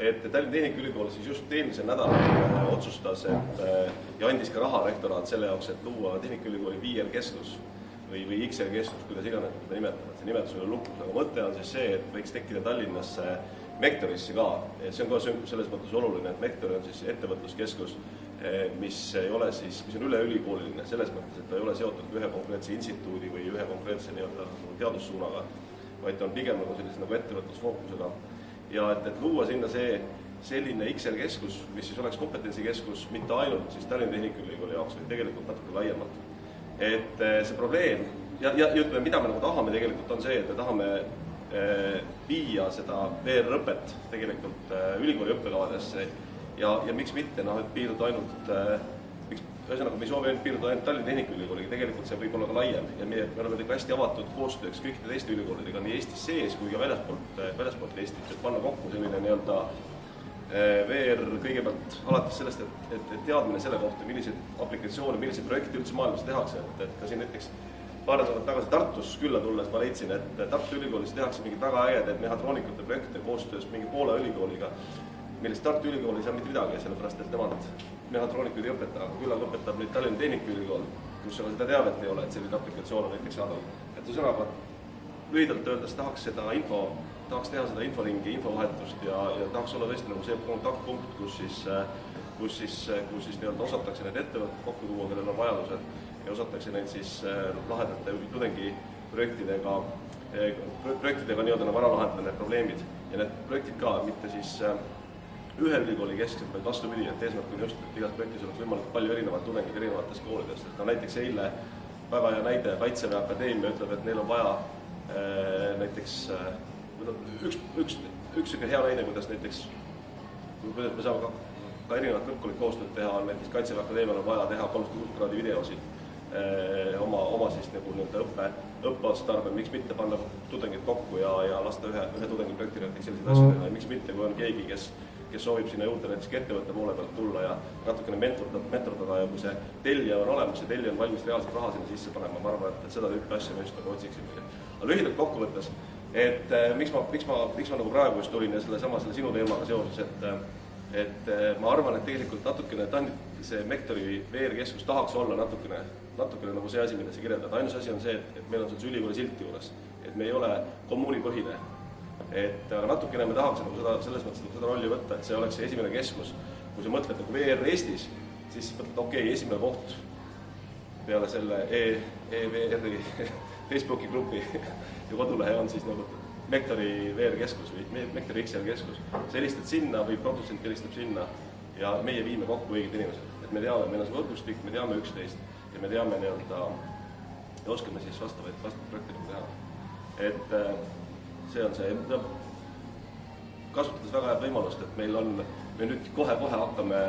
et Tallinna Tehnikaülikool siis just eelmisel nädalal otsustas ja andis ka raha rektoraat selle jaoks, et luua Tehnikaülikooli VR-keskus või XR-keskus, kuidas iganes seda nimetada. See nimetus on lukus, aga mõte on siis see, et võiks tekkida Tallinnasse Mektorisse ka. See on ka selles mõttes oluline, et Mektor on siis ettevõtluskeskus, mis on üleülikooliline, selles mõttes, et ta ei ole seotud ühe konkreetse instituudi või ühe konkreetse teadussuunaga, vaid ta on pigem nagu ettevõtlusfookusega. Ja et luua sinna selline XR-keskus, mis siis oleks kompetentsikeskus, mitte ainult siis Tallinna Tehnikaülikooli jaoks, vaid tegelikult natuke laiemalt. Et see probleem, ja ütleme, mida me nagu tahame tegelikult on see, et me tahame viia seda VR-õpet tegelikult ülikooli õppekavadesse ja miks mitte, et piirduda ainult, ühesõnaga me ei soovi ainult piirduda ainult Tallinna Tehnikaülikooliga, tegelikult see võib olla ka laiem ja me oleme hästi avatud koostööks kõikide teiste ülikoolidega nii Eestis sees kui ka väljaspoolt Eestit, et panna kokku selline VR kõigepealt alates sellest, et teadmine selle kohta, milliseid aplikatsioone, milliseid projekte üldse maailmas tehakse, et ka siin näiteks paar nädalat tagasi Tartus külla tulles ma leidsin, et Tartu Ülikoolis tehakse mingid väga ägedaid mehhatroonikute projekte koostöös mingi Poola ülikooliga, millest Tartu Ülikool ei saa mitte midagi, sellepärast et nemad mehhatroonikuid ei õpeta, aga küll õpetab nüüd Tallinna Tehnikaülikool, kus aga seda teavet ei ole, et selline aplikatsioon on näiteks saadav. Et ühesõnaga, lühidalt öeldes tahaks teha seda inforingi, infovahetust ja tahaks olla tõesti nagu see kontaktpunkt, kus siis osatakse need ettevõtted kokku tuua, kellel on vajadused ja osatakse neid siis lahendada tudengiprojektidega ära lahendada need probleemid ja need projektid ka mitte siis ühe ülikooli keskselt, vaid vastupidi, et eesmärk on just, et igas projektis oleks võimalikult palju erinevaid tudengeid erinevatest koolidest. Näiteks eile väga hea näide Kaitseväe Akadeemia ütleb, et neil on vaja näiteks üks hea näide, kuidas me saame ka erinevad kõrgkoolid koostööd teha, on näiteks Kaitseväe Akadeemial on vaja teha 360 kraadi videosid oma siis õppeotstarbel, miks mitte panna tudengid kokku ja lasta ühe tudengi projekti näiteks selliseid asju teha ja miks mitte, kui on keegi, kes soovib sinna juurde näiteks ettevõtte poole pealt tulla ja natukene mentordada ja kui see tellija on olemas ja tellija on valmis reaalselt raha sinna sisse panema, ma arvan, et seda tüüpi asja me just nagu otsiksime. Aga lühidalt kokkuvõttes, et miks ma nagu praegu just tulin ja selle sinu teemaga seoses, et ma arvan, et tegelikult natukene see Mektori VR-keskus tahaks olla natukene nagu see asi, mida sa kirjeldad. Ainus asi on see, et meil on see ülikooli silti juures, et me ei ole kommuunipõhine. Et natukene me tahaks selles mõttes seda rolli võtta, et see oleks see esimene keskus. Kui sa mõtled nagu VR Eestis, siis mõtled, okei, esimene koht peale selle EVR-i Facebooki grupi ja kodulehe on siis nagu Mektori VR-keskus või Mektori XR-keskus. Sa helistad sinna või produtsent helistab sinna ja meie viime kokku õiged inimesed. Et me teame, meil on see võrgustik, me teame üksteist ja me teame ja oskame siis vastavaid projekte teha. Et see on see, kasutades väga head võimalust, et me nüüd kohe hakkame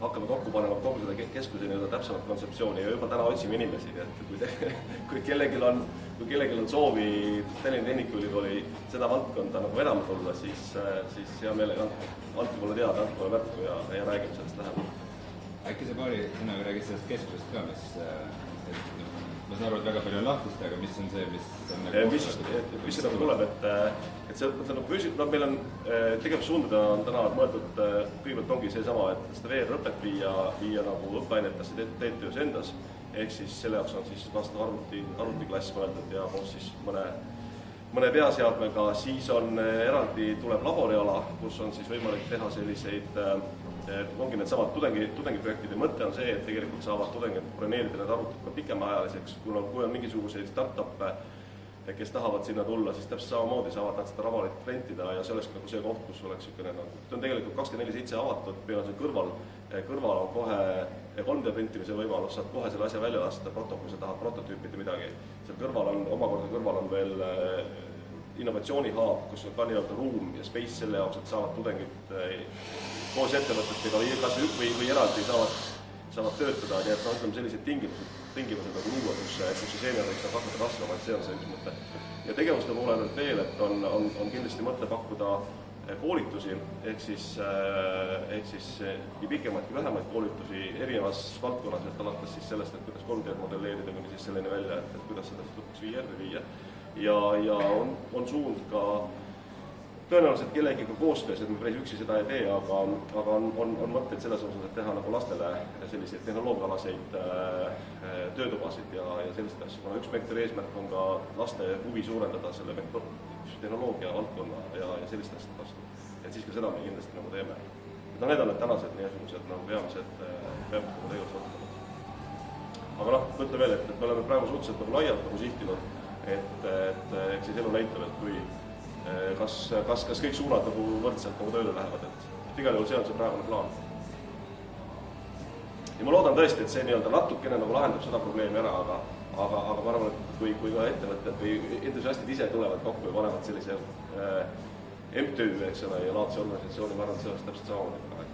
kokku panema kogu seda keskuse täpsemat kontseptsiooni ja juba täna otsime inimesi, et kui kellelgi on soovi Tallinna Tehnikaülikooli seda valdkonda nagu vedama tulla, siis hea meelega andke mulle teada, andke mulle märku ja räägime sellest lähemalt. Äkki sa paari sõnaga räägid sellest keskusest ka, ma saan aru, et väga palju on lahtist, aga mis on see, mis mis see tuleb, et meil on tegevussuundade on täna mõeldud, kõigepealt ongi seesama, et seda VR-õpet viia nagu õppeainetesse TTÜ-s endas, ehk siis selle jaoks on siis vastav arvutiklass mõeldud ja koos siis mõne peaseadmega, siis on eraldi tuleb laboriala, kus on siis võimalik teha selliseid ongi need samad tudengiprojektide mõte on see, et tegelikult saavad tudengid broneerida need arvutid ka pikemaajaliseks, kui on mingisuguseid start-up'e, kes tahavad sinna tulla, siis täpselt samamoodi saavad nad seda laborit rentida ja see oleks nagu see koht, kus oleks niisugune, see on tegelikult 24/7 avatud, meil on see kõrval on kohe 3D printimise võimalus, saad kohe selle asja välja lasta, kui sa tahad prototüüpida midagi. Seal omakorda kõrval on veel innovatsioonihaab, kus on ka nii-öelda ruum ja space selle jaoks, et saavad tudengid koos ettevõtetega või eraldi saavad töötada, nii et ütleme sellised tingimused nagu luua, kus see seener võiks hakata kasvama, et see on see üks mõte. Ja tegevuste poole pealt veel, et on kindlasti mõte pakkuda koolitusi, ehk siis nii pikemaid kui vähemaid koolitusi erinevas valdkonnas, et alates siis sellest, et kuidas 3D modelleerida kuni siis selleni välja, et kuidas seda siis lõpuks VR-i viia. Ja on suund ka tõenäoliselt kellegiga koostöös, et me päris üksi seda ei tee, aga on mõtteid selles osas, et teha nagu lastele selliseid tehnoloogiaalaseid töötubasid ja selliseid asju. Kuna üks Vektori eesmärk on ka laste huvi suurendada selle tehnoloogia valdkonna ja selliste asjade vastu. Et siis ka seda me kindlasti nagu teeme. Need on need tänased niisugused nagu peamised tegevusvaldkonnad. Aga mõtle veel, et me oleme praegu suhteliselt nagu laialt nagu sihtinud, et eks siis elu näitab, et kui kas kõik suunad nagu võrdselt nagu tööle lähevad, et igal juhul see on see praegune plaan. Ja ma loodan tõesti, et see nii-öelda natukene nagu lahendab seda probleemi ära, aga ma arvan, et kui ka ettevõtted või entusiastid ise tulevad kokku ja panevad sellise MTÜ, eks ole, ja laadse organisatsiooni, ma arvan, et see oleks täpselt samamoodi.